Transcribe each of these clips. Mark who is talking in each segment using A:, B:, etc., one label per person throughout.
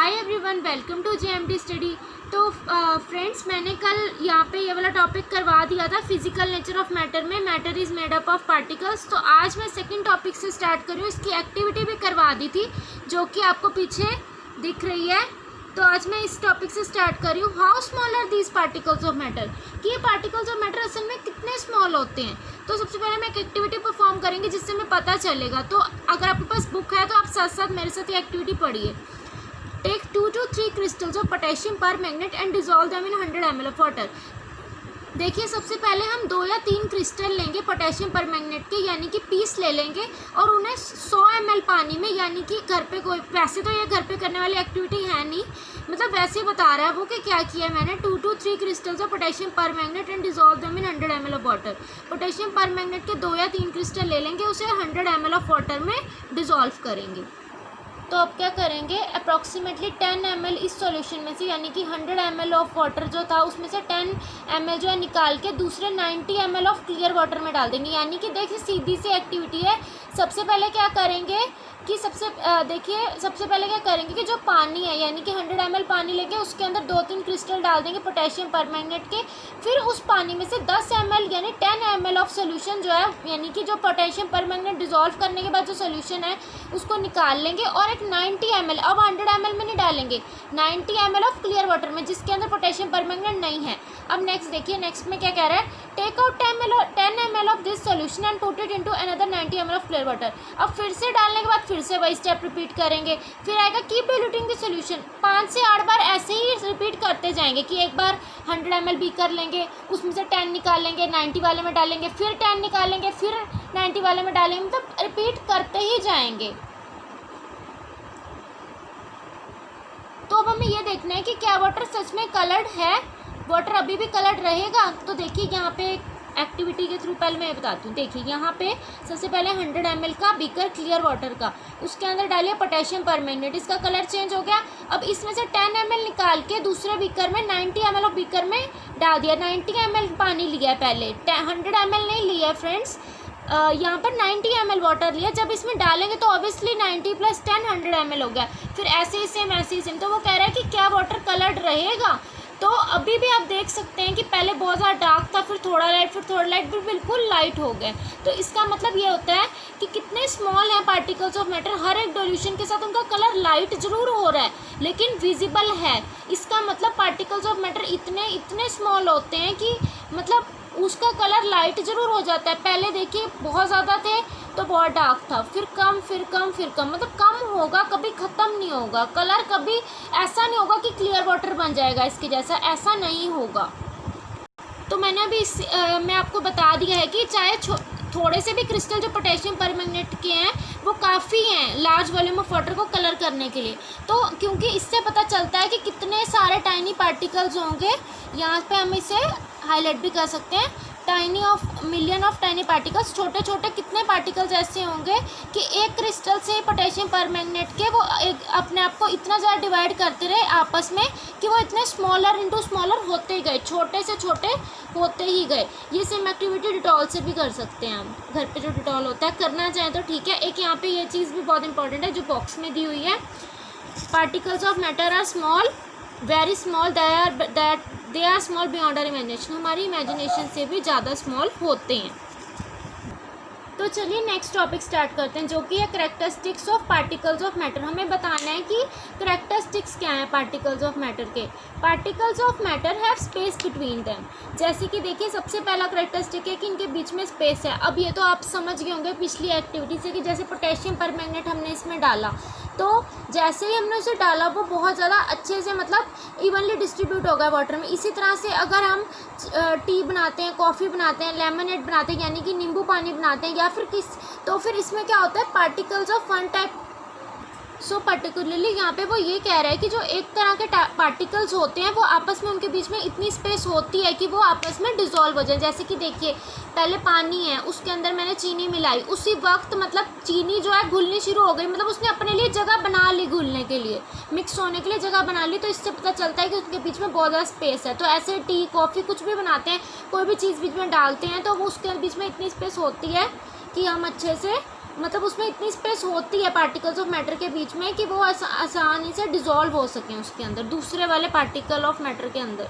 A: Hi everyone, welcome to JMD study. तो friends, मैंने कल यहाँ पे ये वाला टॉपिक करवा दिया था फिजिकल नेचर ऑफ मैटर में, matter is made up of particles. तो आज मैं सेकंड टॉपिक से स्टार्ट कर रही हूँ। इसकी एक्टिविटी भी करवा दी थी जो कि आपको पीछे दिख रही है। तो आज मैं इस टॉपिक से स्टार्ट कर रही हूँ, how small are these particles of matter, कि ये पार्टिकल्स ऑफ मैटर असल में कितने स्मॉल होते हैं। तो सबसे पहले मैं एक एक्टिविटी परफॉर्म करेंगे जिससे हमें पता चलेगा। तो अगर आपके पास बुक है तो आप साथ साथ मेरे साथ ये एक्टिविटी पढ़िए। Take 2 to 3 crystals of potassium permanganate and dissolve them in 100 ml of water। देखिए, सबसे पहले हम 2 या 3 क्रिस्टल लेंगे पोटेशियम परमैंगनेट के, यानी कि पीस ले लेंगे और उन्हें 100 ml पानी में, यानी कि घर पे कोई, वैसे तो ये घर पे करने वाली एक्टिविटी है नहीं, मतलब वैसे ही बता रहा है वो कि क्या किया है मैंने। 2 to 3 crystals of potassium permanganate and dissolve them in 100 ml of water. Potassium permanganate के 2 या 3 क्रिस्टल ले लेंगे, उसे 100 ml ऑफ वाटर में डिजॉल्व करेंगे। तो अब क्या करेंगे, अप्रॉक्सीमेटली 10 ml इस सॉल्यूशन में से, यानी कि 100 ml ऑफ वाटर जो था उसमें से 10 ml जो है निकाल के दूसरे 90 ml ऑफ क्लियर वाटर में डाल देंगे। यानी कि देखिए, सीधी सी एक्टिविटी है। सबसे पहले क्या करेंगे कि सबसे पहले क्या करेंगे कि जो पानी है, यानी कि 100 ml पानी लेंगे, उसके अंदर 2-3 क्रिस्टल डाल देंगे पोटेशियम परमैंगनेट के। फिर उस पानी में से 10 ml यानी 10 ml ऑफ सोल्यूशन जो है, यानी कि जो पोटेशियम परमैंगनेट डिजॉल्व करने के बाद जो सोल्यूशन है उसको निकाल लेंगे, और एक 90 ml, अब 100 ml में नहीं डालेंगे, 90 ml ऑफ क्लियर वाटर में जिसके अंदर पोटेशियम परमैंगनेट नहीं है। अब नेक्स्ट देखिए, नेक्स्ट में क्या कह रहा है, take out 10 ml of this solution and put it into another 90 ml of clear water. अब फिर से डालने के बाद फिर से वही स्टेप रिपीट करेंगे। फिर आएगा कीप डिल्यूटिंग द सोल्यूशन, 5 से 8 बार ऐसे ही रिपीट करते जाएंगे कि एक बार 100 ml बीकर लेंगे, उसमें से 10 निकालेंगे, 90 वाले में डालेंगे, फिर 10 निकालेंगे, फिर 90 वाले में डालेंगे, मतलब रिपीट करते ही जाएंगे। तो अब हमें ये देखना है कि क्या वाटर सच में कलर्ड है, वाटर अभी भी कलर्ड रहेगा। तो देखिए, यहाँ पे एक्टिविटी के थ्रू पहले मैं बताती हूँ। देखिए, यहाँ पे सबसे पहले 100 ml का बीकर क्लियर वाटर का, उसके अंदर डालिए पोटेशियम परमैंगनेट, इसका कलर चेंज हो गया। अब इसमें से 10 ml निकाल के दूसरे बीकर में 90 ml ऑफ बीकर में डाल दिया। 90 ml पानी लिया है पहले, 100 ml नहीं लिया है फ्रेंड्स, यहाँ पर 90 ml वाटर लिया। जब इसमें डालेंगे तो ऑब्वियसली 90 + 10 100 ml हो गया। फिर ऐसे ही सेम, ऐसे ही सेम। तो वो कह रहा है कि क्या वाटर कलर्ड रहेगा। तो अभी भी आप देख सकते हैं कि पहले बहुत ज़्यादा डार्क था, फिर थोड़ा लाइट, फिर थोड़ा लाइट, फिर बिल्कुल लाइट हो गए। तो इसका मतलब ये होता है कि कितने स्मॉल हैं पार्टिकल्स ऑफ मैटर, हर एक डिल्यूशन के साथ उनका कलर लाइट जरूर हो रहा है लेकिन विजिबल है। इसका मतलब पार्टिकल्स ऑफ मैटर इतने स्मॉल होते हैं कि मतलब उसका कलर लाइट जरूर हो जाता है। पहले देखिए, बहुत ज़्यादा थे तो बहुत डार्क था, फिर कम, फिर कम, फिर कम, मतलब कम होगा, कभी ख़त्म नहीं होगा कलर। कभी ऐसा नहीं होगा कि क्लियर वाटर बन जाएगा इसके जैसा, ऐसा नहीं होगा। तो मैंने अभी मैं आपको बता दिया है कि चाहे थोड़े से भी क्रिस्टल जो पोटेशियम परमैंगनेट के हैं वो काफ़ी हैं लार्ज वॉल्यूम ऑफ वाटर को कलर करने के लिए। तो क्योंकि इससे पता चलता है कि कितने सारे टाइनी पार्टिकल्स होंगे, यहाँ पे हम इसे हाईलाइट भी कर सकते हैं, मिलियन ऑफ टाइनी पार्टिकल्स, छोटे छोटे कितने पार्टिकल्स ऐसे होंगे कि एक क्रिस्टल से पोटेशियम परमैंगनेट के वो एक अपने आप को इतना ज़्यादा डिवाइड करते रहे आपस में कि वो इतने स्मॉलर इंटू स्मॉलर होते ही गए, छोटे से छोटे होते ही गए। ये सेम एक्टिविटी डिटॉल से भी कर सकते हैं हम, घर पे जो डिटॉल होता है, करना चाहें तो ठीक है। एक यहाँ पे ये चीज़ भी बहुत इंपॉर्टेंट है जो बॉक्स में दी हुई है, particles of matter are small, very small, they are small beyond our imagination, हमारी इमेजिनेशन से भी ज़्यादा स्मॉल होते हैं। तो चलिए नेक्स्ट टॉपिक स्टार्ट करते हैं, जो कि है characteristics of particles of matter. हमें बताना है कि करैक्टरिस्टिक्स क्या हैं पार्टिकल्स ऑफ मैटर के। Particles of matter have space between them. जैसे कि देखिए, सबसे पहला करैक्टरिस्टिक है कि इनके बीच में स्पेस है। अब ये तो आप समझ गए होंगे पिछली एक्टिविटी से कि जैसे पोटेशियम परमैंगनेट हमने इसमें डाला, तो जैसे ही हमने उसे डाला वो बहुत ज़्यादा अच्छे से, मतलब इवनली डिस्ट्रीब्यूट हो गया वाटर में। इसी तरह से अगर हम टी बनाते हैं, कॉफ़ी बनाते हैं, लेमनेड बनाते हैं, यानी कि नींबू पानी बनाते हैं, या फिर तो फिर इसमें क्या होता है, particles of one type. So particularly यहाँ पे वो ये कह रहा है कि जो एक तरह के पार्टिकल्स होते हैं वो आपस में, उनके बीच में इतनी स्पेस होती है कि वो आपस में डिज़ोल्व हो जाए। जैसे कि देखिए, पहले पानी है, उसके अंदर मैंने चीनी मिलाई, उसी वक्त मतलब चीनी जो है घुलनी शुरू हो गई, मतलब उसने अपने लिए जगह बना ली, घुलने के लिए, मिक्स होने के लिए जगह बना ली। तो इससे पता चलता है कि उसके बीच में बहुत ज़्यादा स्पेस है। तो ऐसे टी, कॉफ़ी, कुछ भी बनाते हैं, कोई भी चीज़ बीच में डालते हैं तो वो उसके बीच में इतनी स्पेस होती है कि हम अच्छे से मतलब उसमें इतनी स्पेस होती है पार्टिकल्स ऑफ मैटर के बीच में कि वो आसानी से डिज़ोल्व हो सकें उसके अंदर, दूसरे वाले पार्टिकल ऑफ मैटर के अंदर।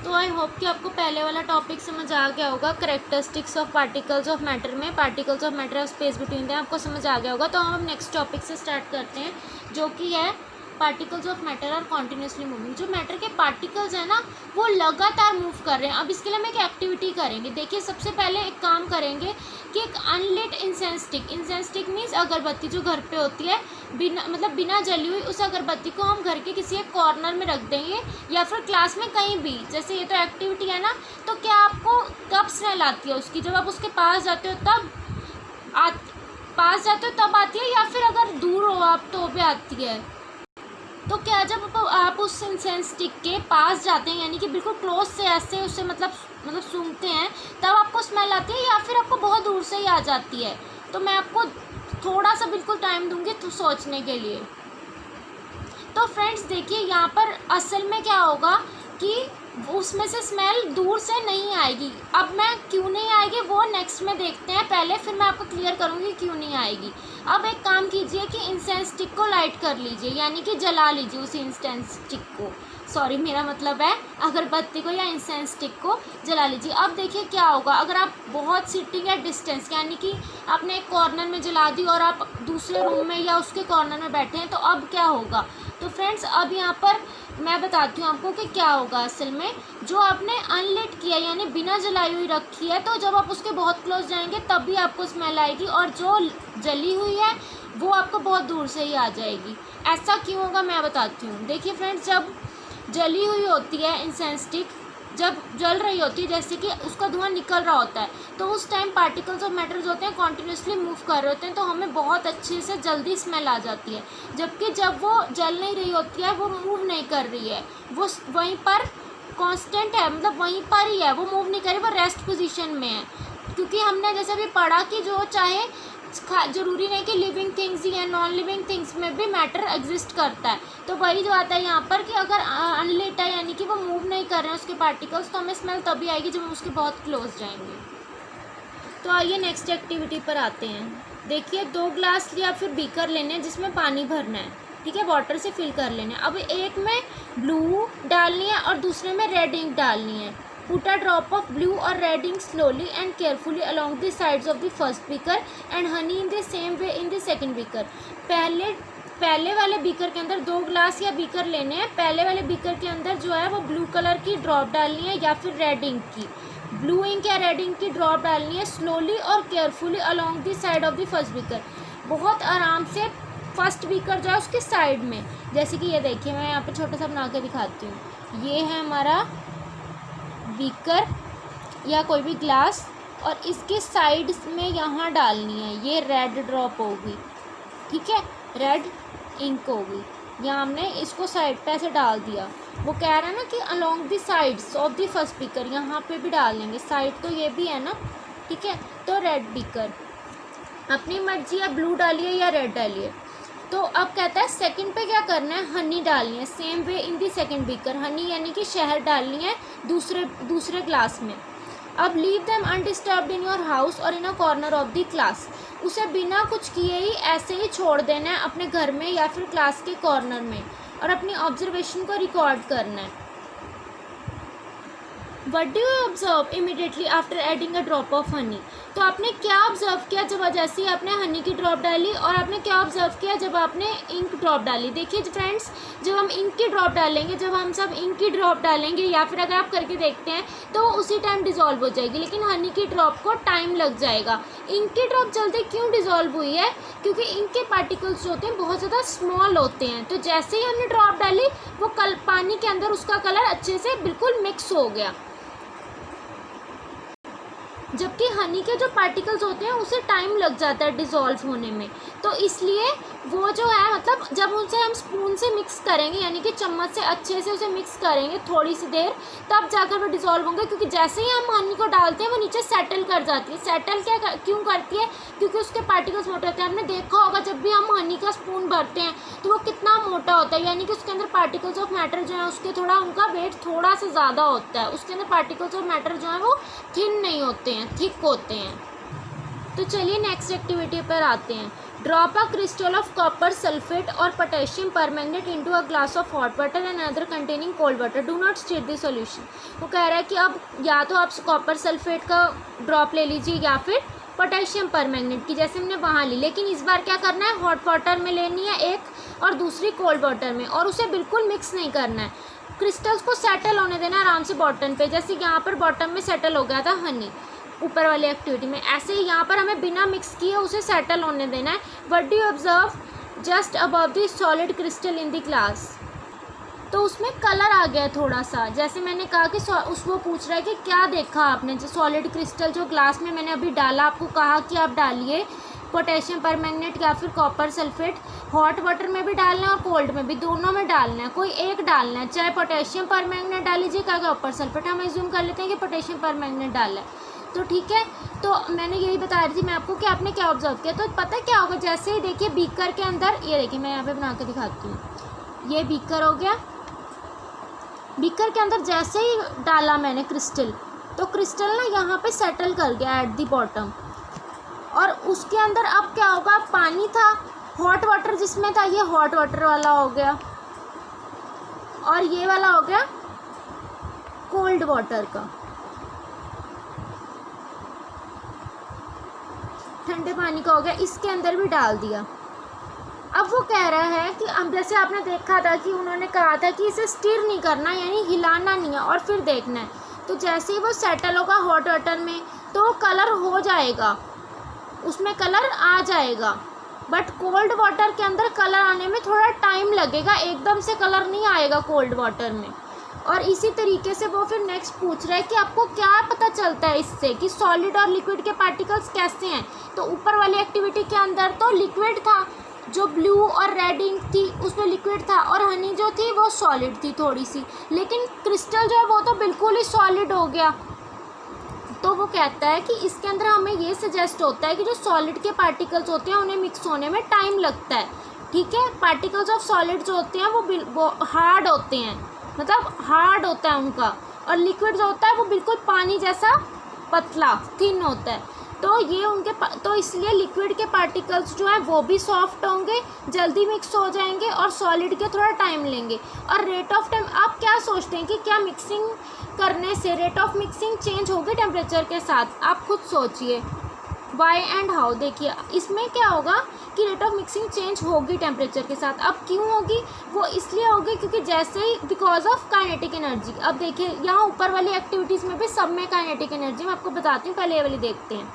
A: तो आई होप कि आपको पहले वाला टॉपिक समझ आ गया होगा, characteristics of particles of matter में, particles of matter of space between them, आपको समझ आ गया होगा। तो हम नेक्स्ट टॉपिक से स्टार्ट करते हैं, जो कि है particles of matter are continuously moving. जो मैटर के पार्टिकल्स हैं ना, वो लगातार मूव कर रहे हैं। अब इसके लिए हम एक एक्टिविटी करेंगे। देखिए, सबसे पहले एक काम करेंगे कि एक unlit incense stick, incense stick means अगरबत्ती जो घर पे होती है, बिना जली हुई, उस अगरबत्ती को हम घर के किसी एक कॉर्नर में रख देंगे या फिर क्लास में कहीं भी। जैसे ये तो एक्टिविटी है ना, तो क्या आपको कब स्मेल आती है उसकी? जब आप उसके पास जाते हो तब आती है, या फिर अगर दूर हो आप तो भी आती है? तो क्या जब आप उस इंसेंस स्टिक के पास जाते हैं, यानी कि बिल्कुल क्लोज से ऐसे उससे मतलब सूंघते हैं, तब आपको स्मेल आती है, या फिर आपको बहुत दूर से ही आ जाती है? तो मैं आपको थोड़ा सा बिल्कुल टाइम दूंगी तो सोचने के लिए। तो फ्रेंड्स देखिए, यहाँ पर असल में क्या होगा कि उसमें से स्मेल दूर से नहीं आएगी। अब मैं क्यों नहीं आएगी वो नेक्स्ट में देखते हैं, पहले फिर मैं आपको क्लियर करूँगी क्यों नहीं आएगी। अब एक काम कीजिए कि इंसेंस स्टिक को लाइट कर लीजिए, यानी कि जला लीजिए उस इंसेंस स्टिक को, सॉरी मेरा मतलब है अगरबत्ती को या इंसेंस स्टिक को जला लीजिए। अब देखिए क्या होगा, अगर आप बहुत सिटिंग एट डिस्टेंस, यानी कि आपने एक कॉर्नर में जला दी और आप दूसरे रूम में या उसके कॉर्नर में बैठे हैं, तो अब क्या होगा? तो फ्रेंड्स अब यहाँ पर मैं बताती हूँ आपको कि क्या होगा। असल में जो आपने अनलिट किया यानी बिना जलाई हुई रखी है, तो जब आप उसके बहुत क्लोज जाएंगे तब भी आपको स्मेल आएगी, और जो जली हुई है वो आपको बहुत दूर से ही आ जाएगी। ऐसा क्यों होगा मैं बताती हूँ। देखिए फ्रेंड्स, जब जली हुई होती है इंसेंस स्टिक, जब जल रही होती है, जैसे कि उसका धुआं निकल रहा होता है, तो उस टाइम पार्टिकल्स ऑफ मैटर जो होते हैं कॉन्टिन्यूसली मूव कर रहे होते हैं, तो हमें बहुत अच्छे से जल्दी स्मेल आ जाती है। जबकि जब वो जल नहीं रही होती है, वो मूव नहीं कर रही है, वो वहीं पर कांस्टेंट है, मतलब वहीं पर ही है, वो मूव नहीं कर रही, वो रेस्ट पोजीशन में है। क्योंकि हमने जैसे भी पढ़ा कि जो चाहे ज़रूरी नहीं कि लिविंग थिंग्स ही है, नॉन लिविंग थिंग्स में भी मैटर एग्जिस्ट करता है। तो वही जो आता है यहाँ पर कि अगर अनलिट है यानी कि वो मूव नहीं कर रहे हैं उसके पार्टिकल्स, तो हमें स्मेल तभी आएगी जब हम उसके बहुत क्लोज जाएंगे। तो आइए नेक्स्ट एक्टिविटी पर आते हैं। देखिए, 2 ग्लास या फिर बीकर लेने हैं जिसमें पानी भरना है, ठीक है, वाटर से फिल कर लेना है। अब एक में ब्लू डालनी है और दूसरे में रेड इंक डालनी है। Put a drop of blue or red ink slowly and carefully along the sides of the first beaker and honey in the same way in the second beaker. पहले वाले beaker के अंदर 2 glass या beaker लेने हैं। पहले वाले beaker के अंदर जो है वो ब्लू कलर की ड्रॉप डालनी है या फिर रेड इंक की, ब्लू इंक या रेड इंक की ड्रॉप डालनी है स्लोली और carefully along the side of the first beaker. बहुत आराम से फर्स्ट बीकर जो है उसके साइड में, जैसे कि ये देखिए, मैं यहाँ पे छोटा सा बना के दिखाती हूँ। ये है हमारा बीकर या कोई भी ग्लास, और इसके साइड में यहाँ डालनी है, ये रेड ड्रॉप होगी, ठीक है, रेड इंक होगी। यहाँ हमने इसको साइड पे ऐसे डाल दिया। वो कह रहा है ना कि along the sides of the first beaker, यहाँ पे भी डाल देंगे, साइड तो ये भी है ना, ठीक है। तो रेड बीकर, अपनी मर्जी है, ब्लू डालिए या रेड डालिए। तो अब कहता है सेकंड पे क्या करना है, हनी डालनी है, same way in the second beaker, honey यानी कि शहद डालनी है दूसरे ग्लास में। अब leave them undisturbed in your house और in a corner of the class, उसे बिना कुछ किए ही ऐसे ही छोड़ देना है अपने घर में या फिर क्लास के कॉर्नर में, और अपनी ऑब्जर्वेशन को रिकॉर्ड करना है। What do you observe immediately after adding a drop of honey? तो आपने क्या ऑब्जर्व किया जब जैसे ही आपने हनी की ड्रॉप डाली, और आपने क्या ऑब्जर्व किया जब आपने इंक ड्रॉप डाली? देखिए फ्रेंड्स, जब हम इंक की ड्रॉप डालेंगे, जब हम सब इंक की ड्रॉप डालेंगे या फिर अगर आप करके देखते हैं तो उसी टाइम डिज़ोल्व हो जाएगी, लेकिन हनी की ड्रॉप को टाइम लग जाएगा। इंक की ड्रॉप जल्दी क्यों डिज़ोल्व हुई है? क्योंकि इंक के पार्टिकल्स जो होते हैं बहुत ज़्यादा स्मॉल होते हैं, तो जैसे ही हमने ड्रॉप डाली वो पानी के अंदर उसका कलर अच्छे से बिल्कुल मिक्स हो गया। जबकि हनी के जो पार्टिकल्स होते हैं उसे टाइम लग जाता है डिज़ोल्व होने में, तो इसलिए वो जो है मतलब जब उसे हम स्पून से मिक्स करेंगे यानी कि चम्मच से अच्छे से उसे मिक्स करेंगे थोड़ी सी देर, तब जाकर वो डिज़ोल्व होंगे। क्योंकि जैसे ही हम हनी को डालते हैं वो नीचे सेटल कर जाती है। सेटल क्यों करती है? क्योंकि उसके पार्टिकल्स मोटे होते हैं। आपने देखा होगा जब भी हम हनी का स्पून भरते हैं तो वो कितना मोटा होता है, यानी कि उसके अंदर पार्टिकल्स ऑफ मैटर जो है उसके थोड़ा उनका वेट थोड़ा सा ज़्यादा होता है। उसके अंदर पार्टिकल्स ऑफ मैटर जो है वो थिन नहीं होते हैं, थिक होते हैं। तो चलिए नेक्स्ट एक्टिविटी पर आते हैं। Drop a crystal of copper sulphate और potassium permanganate into a glass of hot water and another containing cold water, do not stir the solution. वो कह रहा है कि अब या तो आप कॉपर सल्फेट का ड्रॉप ले लीजिए या फिर पोटेशियम परमैंगनेट की, जैसे हमने वहाँ ली, लेकिन इस बार क्या करना है, हॉट वाटर में लेनी है एक और दूसरी कोल्ड वाटर में, और उसे बिल्कुल मिक्स नहीं करना है। क्रिस्टल्स को सेटल होने देना है आराम से बॉटम पे, जैसे यहाँ पर बॉटम में सेटल हो गया था हनी ऊपर वाली एक्टिविटी में, ऐसे ही यहाँ पर हमें बिना मिक्स किए उसे सेटल होने देना है। What do you observe just above the solid crystal in the glass. तो उसमें कलर आ गया थोड़ा सा, जैसे मैंने कहा कि वो पूछ रहा है कि क्या देखा आपने, जो सॉलिड क्रिस्टल जो ग्लास में मैंने अभी डाला, आपको कहा कि आप डालिए पोटेशियम परमैंगनेट या फिर कॉपर सल्फेट, हॉट वाटर में भी डालना है और कोल्ड में भी, दोनों में डालना है, कोई एक डालना है, चाहे पोटेशियम परमैंगनेट डाल लीजिए क्या कॉपर सल्फेट, हम एज्यूम कर लेते हैं कि पोटेशियम परमैंगनेट डाला है, तो ठीक है। तो मैंने यही बता रही थी मैं आपको कि आपने क्या ऑब्जर्व किया। तो पता क्या होगा, जैसे ही देखिए बीकर के अंदर, ये देखिए मैं यहाँ पे बना के दिखाती हूँ, ये बीकर हो गया, बीकर के अंदर जैसे ही डाला मैंने क्रिस्टल, तो क्रिस्टल ना यहाँ पे सेटल कर गया एट दी बॉटम, और उसके अंदर अब क्या होगा, पानी था, हॉट वाटर जिसमें था, ये हॉट वाटर वाला हो गया, और ये वाला हो गया कोल्ड वाटर का, ठंडे पानी का हो गया, इसके अंदर भी डाल दिया। अब वो कह रहा है कि अब जैसे आपने देखा था कि उन्होंने कहा था कि इसे स्टिर नहीं करना, यानी हिलाना नहीं है और फिर देखना है, तो जैसे ही वो सेटल होगा हॉट वाटर में तो कलर हो जाएगा, उसमें कलर आ जाएगा, बट कोल्ड वाटर के अंदर कलर आने में थोड़ा टाइम लगेगा, एकदम से कलर नहीं आएगा कोल्ड वाटर में। और इसी तरीके से वो फिर नेक्स्ट पूछ रहा है कि आपको क्या पता चलता है इससे कि सॉलिड और लिक्विड के पार्टिकल्स कैसे हैं। तो ऊपर वाली एक्टिविटी के अंदर तो लिक्विड था, जो ब्लू और रेड इंक थी उसमें लिक्विड था, और हनी जो थी वो सॉलिड थी थोड़ी सी, लेकिन क्रिस्टल जो है वो तो बिल्कुल ही सॉलिड हो गया। तो वो कहता है कि इसके अंदर हमें ये सजेस्ट होता है कि जो सॉलिड के पार्टिकल्स होते हैं उन्हें मिक्स होने में टाइम लगता है, ठीक है। पार्टिकल्स ऑफ सॉलिड जो होते हैं वो हार्ड होते हैं, मतलब हार्ड होता है उनका, और लिक्विड जो होता है वो बिल्कुल पानी जैसा पतला थिन होता है। तो ये उनके तो इसलिए लिक्विड के पार्टिकल्स जो हैं वो भी सॉफ्ट होंगे, जल्दी मिक्स हो जाएंगे, और सॉलिड के थोड़ा टाइम लेंगे। और रेट ऑफ टाइम, आप क्या सोचते हैं कि क्या मिक्सिंग करने से रेट ऑफ मिक्सिंग चेंज होगी टेम्परेचर के साथ? आप खुद सोचिए वाई एंड हाउ। देखिए इसमें क्या होगा कि रेट ऑफ मिक्सिंग चेंज होगी टेम्परेचर के साथ। अब क्यों होगी? वो इसलिए होगी क्योंकि जैसे ही बिकॉज ऑफ काइनेटिक एनर्जी। अब देखिए यहाँ ऊपर वाली एक्टिविटीज़ में भी सब में काइनेटिक एनर्जी, मैं आपको बताती हूँ, पहले ये वाली देखते हैं।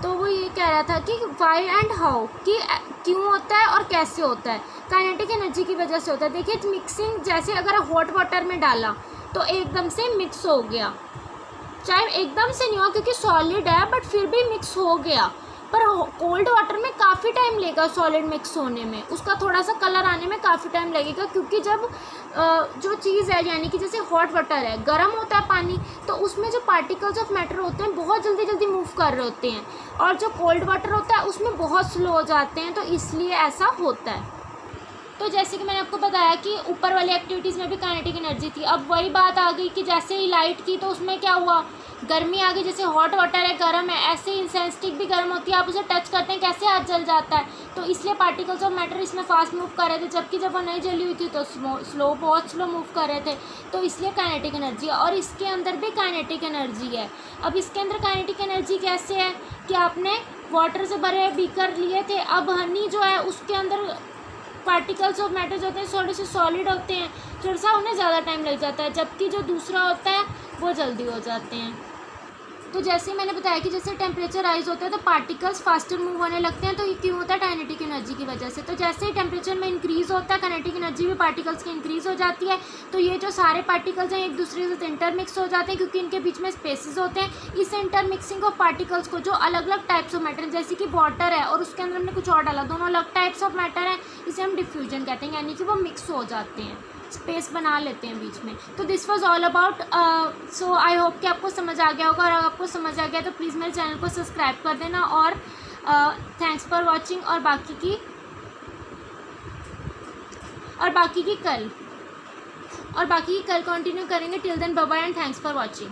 A: तो वो ये कह रहा था कि वाई एंड हाउ, कि क्यों होता है और कैसे होता है। काइनेटिक एनर्जी की वजह से होता है। देखिए मिक्सिंग, जैसे अगर हॉट वाटर में डाला तो एकदम से मिक्स हो गया, चाहे एकदम से नहीं हुआ क्योंकि सॉलिड है, बट फिर भी मिक्स हो गया। पर कोल्ड वाटर में काफ़ी टाइम लगेगा सॉलिड मिक्स होने में, उसका थोड़ा सा कलर आने में काफ़ी टाइम लगेगा, क्योंकि जब जो चीज़ है, यानी कि जैसे हॉट वाटर है, गर्म होता है पानी, तो उसमें जो पार्टिकल्स ऑफ मैटर होते हैं बहुत जल्दी जल्दी मूव कर रहे होते हैं, और जो कोल्ड वाटर होता है उसमें बहुत स्लो हो जाते हैं, तो इसलिए ऐसा होता है। तो जैसे कि मैंने आपको बताया कि ऊपर वाली एक्टिविटीज़ में भी काइनेटिक एनर्जी थी। अब वही बात आ गई कि जैसे ही लाइट की तो उसमें क्या हुआ, गर्मी आ गई। जैसे हॉट वाटर है, गर्म है, ऐसे ही इंसेंस स्टिक भी गर्म होती है, आप उसे टच करते हैं कैसे हाथ जल जाता है। तो इसलिए पार्टिकल्स ऑफ मैटर इसमें फास्ट मूव कर रहे थे, जबकि जब वो नहीं जली हुई थी तो स्लो, बहुत स्लो मूव कर रहे थे। तो इसलिए काइनेटिक एनर्जी, और इसके अंदर भी काइनेटिक एनर्जी है। अब इसके अंदर काइनेटिक एनर्जी कैसे है कि आपने वाटर से भरे बीकर लिए थे, अब हनी जो है उसके अंदर पार्टिकल्स ऑफ मैटर जो होते हैं थोड़े से सॉलिड होते हैं, थोड़ा सा उन्हें ज़्यादा टाइम लग जाता है, जबकि जो दूसरा होता है वो जल्दी हो जाते हैं। तो जैसे मैंने बताया कि जैसे टेम्परेचर राइज होता है तो पार्टिकल्स फास्टर मूव होने लगते हैं, तो ये क्यों होता है? काइनेटिक एनर्जी की वजह से। तो जैसे ही टेम्परेचर में इंक्रीज़ होता है, काइनेटिक एनर्जी भी पार्टिकल्स की इंक्रीज़ हो जाती है। तो ये जो सारे पार्टिकल्स हैं एक दूसरे से इंटरमिक्स हो जाते हैं, क्योंकि इनके बीच में स्पेसेस होते हैं। इस इंटरमिक्सिंग ऑफ पार्टिकल्स को, जो अलग अलग टाइप्स ऑफ मैटर, जैसे कि वाटर है और उसके अंदर हमने कुछ और डाला, दोनों अलग टाइप्स ऑफ मैटर हैं, इसे हम डिफ्यूजन कहते हैं, यानी कि वो मिक्स हो जाते हैं, स्पेस बना लेते हैं बीच में। तो this was all about, so I hope कि आपको समझ आ गया होगा, और अगर आपको समझ आ गया तो प्लीज़ मेरे चैनल को सब्सक्राइब कर देना, और थैंक्स फॉर वॉचिंग। और बाकी की कल कंटिन्यू करेंगे। Till then bye bye and thanks for watching.